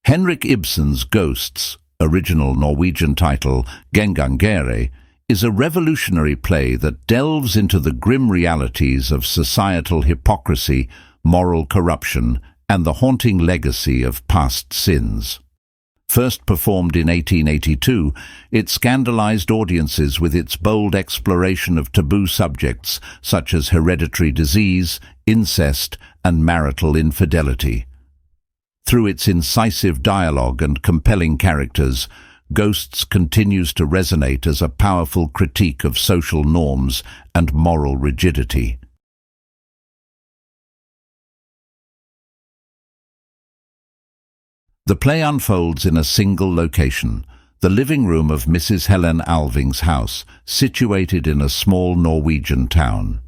Henrik Ibsen's Ghosts, original Norwegian title Gengangere, is a revolutionary play that delves into the grim realities of societal hypocrisy, moral corruption, and the haunting legacy of past sins. First performed in 1882, it scandalized audiences with its bold exploration of taboo subjects such as hereditary disease, incest, and marital infidelity. Through its incisive dialogue and compelling characters, Ghosts continues to resonate as a powerful critique of social norms and moral rigidity. The play unfolds in a single location, the living room of Mrs. Helen Alving's house, situated in a small Norwegian town.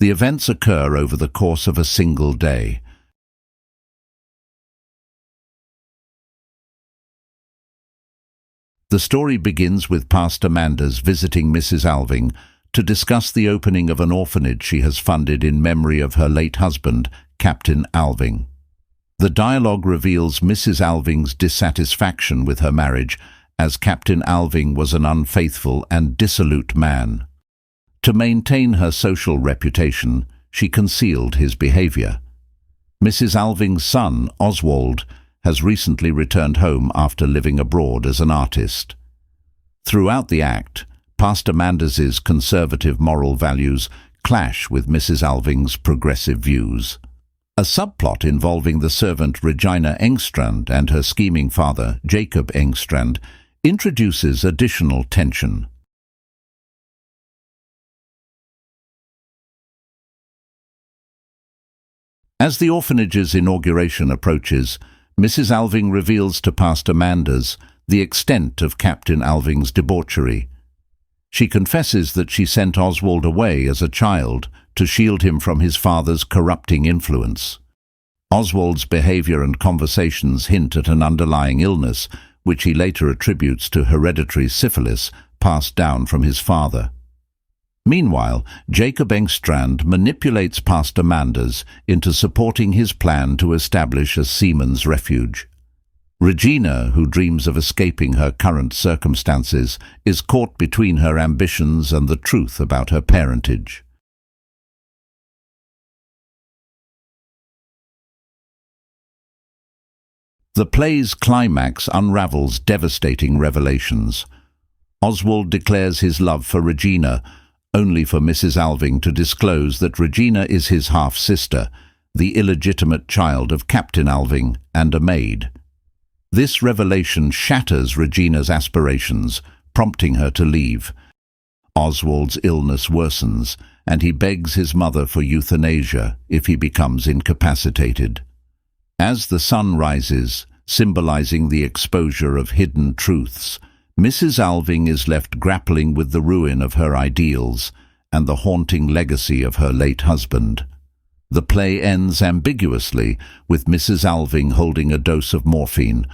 The events occur over the course of a single day. The story begins with Pastor Manders visiting Mrs. Alving to discuss the opening of an orphanage she has funded in memory of her late husband, Captain Alving. The dialogue reveals Mrs. Alving's dissatisfaction with her marriage, as Captain Alving was an unfaithful and dissolute man. To maintain her social reputation, she concealed his behavior. Mrs. Alving's son, Oswald, has recently returned home after living abroad as an artist. Throughout the act, Pastor Manders's conservative moral values clash with Mrs. Alving's progressive views. A subplot involving the servant Regina Engstrand and her scheming father, Jacob Engstrand, introduces additional tension. As the orphanage's inauguration approaches, Mrs. Alving reveals to Pastor Manders the extent of Captain Alving's debauchery. She confesses that she sent Oswald away as a child to shield him from his father's corrupting influence. Oswald's behavior and conversations hint at an underlying illness, which he later attributes to hereditary syphilis passed down from his father. Meanwhile, Jacob Engstrand manipulates Pastor Manders into supporting his plan to establish a seaman's refuge. Regina, who dreams of escaping her current circumstances, is caught between her ambitions and the truth about her parentage. The play's climax unravels devastating revelations. Oswald declares his love for Regina, only for Mrs. Alving to disclose that Regina is his half-sister, the illegitimate child of Captain Alving and a maid. This revelation shatters Regina's aspirations, prompting her to leave. Oswald's illness worsens, and he begs his mother for euthanasia if he becomes incapacitated. As the sun rises, symbolizing the exposure of hidden truths, Mrs. Alving is left grappling with the ruin of her ideals and the haunting legacy of her late husband. The play ends ambiguously, with Mrs. Alving holding a dose of morphine,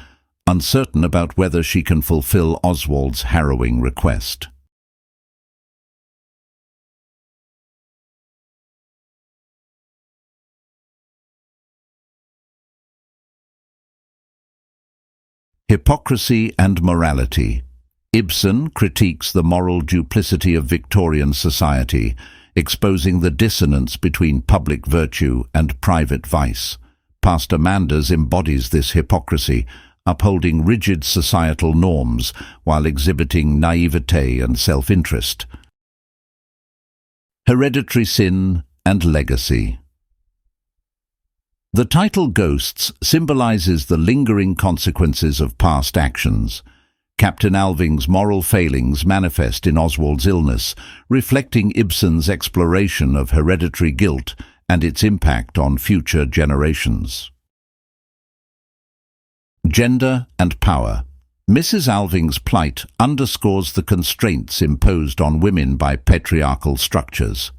uncertain about whether she can fulfill Oswald's harrowing request. Hypocrisy and morality. Ibsen critiques the moral duplicity of Victorian society, exposing the dissonance between public virtue and private vice. Pastor Manders embodies this hypocrisy, upholding rigid societal norms while exhibiting naivete and self-interest. Hereditary sin and legacy. The title Ghosts symbolizes the lingering consequences of past actions. Captain Alving's moral failings manifest in Oswald's illness, reflecting Ibsen's exploration of hereditary guilt and its impact on future generations. Gender and power. Mrs. Alving's plight underscores the constraints imposed on women by patriarchal structures.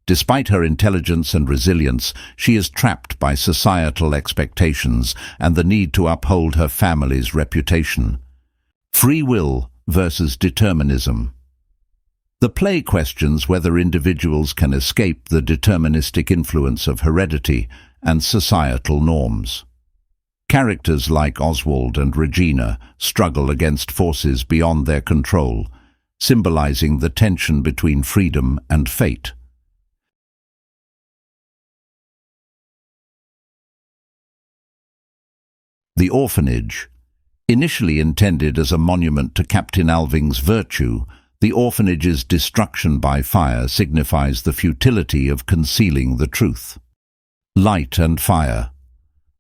Despite her intelligence and resilience, she is trapped by societal expectations and the need to uphold her family's reputation. Free will versus determinism. The play questions whether individuals can escape the deterministic influence of heredity and societal norms. Characters like Oswald and Regina struggle against forces beyond their control, symbolizing the tension between freedom and fate. The orphanage. Initially intended as a monument to Captain Alving's virtue, the orphanage's destruction by fire signifies the futility of concealing the truth. Light and fire.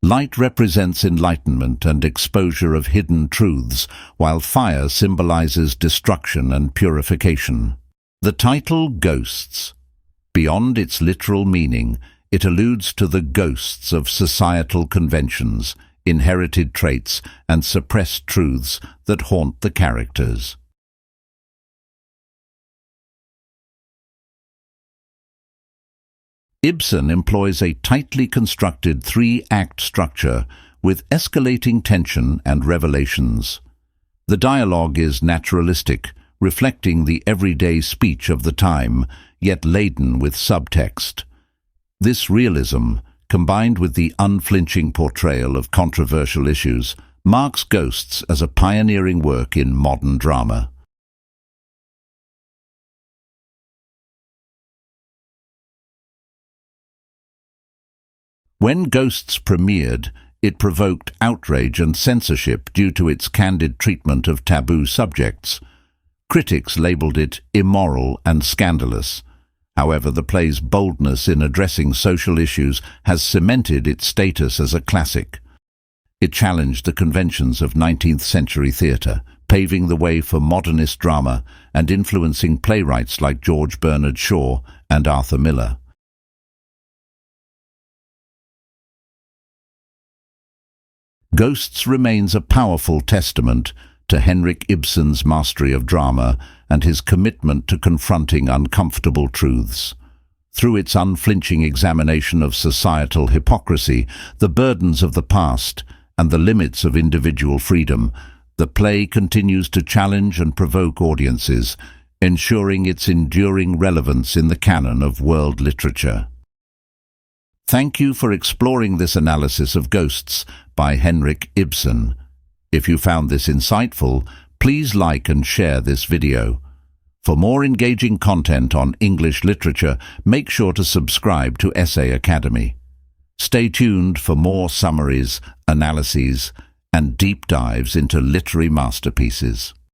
Light represents enlightenment and exposure of hidden truths, while fire symbolizes destruction and purification. The title Ghosts. Beyond its literal meaning, it alludes to the ghosts of societal conventions, inherited traits, and suppressed truths that haunt the characters. Ibsen employs a tightly constructed three-act structure with escalating tension and revelations. The dialogue is naturalistic, reflecting the everyday speech of the time, yet laden with subtext. This realism, combined with the unflinching portrayal of controversial issues, marks Ghosts as a pioneering work in modern drama. When Ghosts premiered, it provoked outrage and censorship due to its candid treatment of taboo subjects. Critics labeled it immoral and scandalous. However, the play's boldness in addressing social issues has cemented its status as a classic. It challenged the conventions of 19th-century theatre, paving the way for modernist drama and influencing playwrights like George Bernard Shaw and Arthur Miller. Ghosts remains a powerful testament to Henrik Ibsen's mastery of drama and his commitment to confronting uncomfortable truths. Through its unflinching examination of societal hypocrisy, the burdens of the past, and the limits of individual freedom, the play continues to challenge and provoke audiences, ensuring its enduring relevance in the canon of world literature. Thank you for exploring this analysis of Ghosts by Henrik Ibsen. If you found this insightful, please like and share this video. For more engaging content on English literature, make sure to subscribe to Essay Academy. Stay tuned for more summaries, analyses, and deep dives into literary masterpieces.